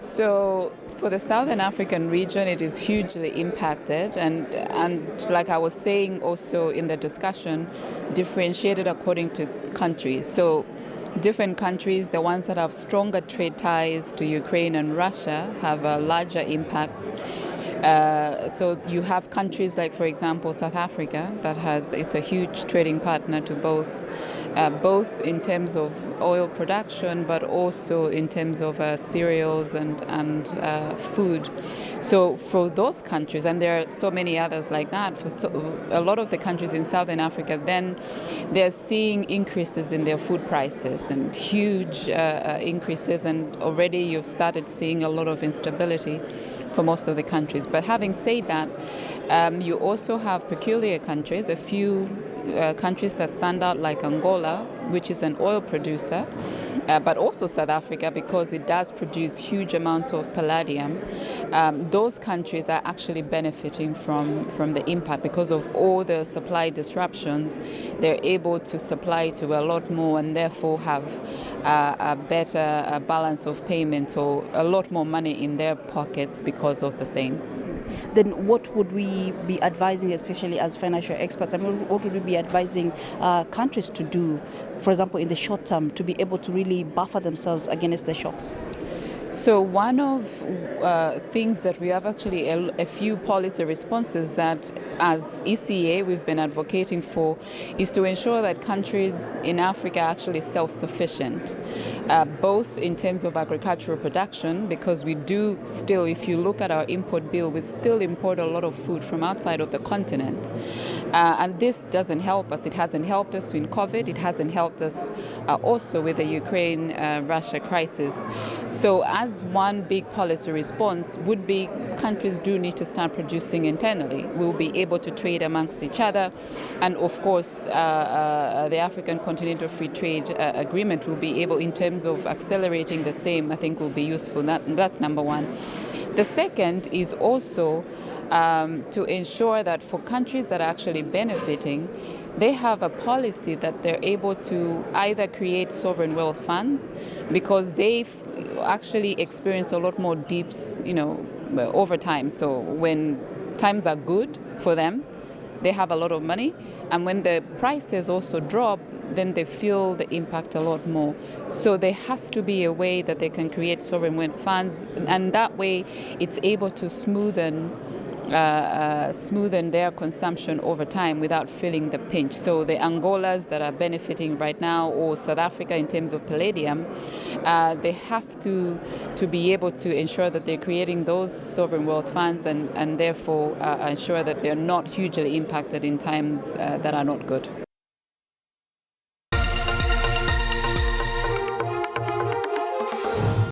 So for the Southern African region, it is hugely impacted, and like I was saying also in the discussion, differentiated according to countries. So different countries, the ones that have stronger trade ties to Ukraine and Russia, have a larger impact. So you have countries like, for example, South Africa, it's a huge trading partner to both in terms of oil production, but also in terms of cereals and food. So for those countries, and there are so many others like that, a lot of the countries in Southern Africa, then they're seeing increases in their food prices and huge increases, and already you've started seeing a lot of instability for most of the countries. But having said that, you also have peculiar countries, a few countries that stand out, like Angola, which is an oil producer, but also South Africa, because it does produce huge amounts of palladium. Those countries are actually benefiting from the impact because of all the supply disruptions. They're able to supply to a lot more and therefore have a better balance of payment, or a lot more money in their pockets because of the same. Then what would we be advising, especially as financial experts? I mean, what would we be advising countries to do, for example, in the short term, to be able to really buffer themselves against the shocks? So one of things that we have actually a few policy responses that as ECA we've been advocating for is to ensure that countries in Africa are actually self-sufficient, both in terms of agricultural production, because we do still, if you look at our import bill, we still import a lot of food from outside of the continent. And this doesn't help us. It hasn't helped us in COVID. It hasn't helped us also with the Ukraine-Russia crisis. So as one big policy response would be, countries do need to start producing internally. We'll be able to trade amongst each other. And of course, the African Continental Free Trade Agreement will be able, in terms of accelerating the same, I think will be useful. That's number one. The second is also to ensure that for countries that are actually benefiting, they have a policy that they're able to either create sovereign wealth funds, because they've actually experienced a lot more dips, over time. So when times are good for them, they have a lot of money, and when the prices also drop, then they feel the impact a lot more. So there has to be a way that they can create sovereign wealth funds, and that way it's able to smoothen their consumption over time without feeling the pinch. So the Angolas that are benefiting right now, or South Africa in terms of palladium, they have to be able to ensure that they're creating those sovereign wealth funds, and therefore ensure that they're not hugely impacted in times that are not good.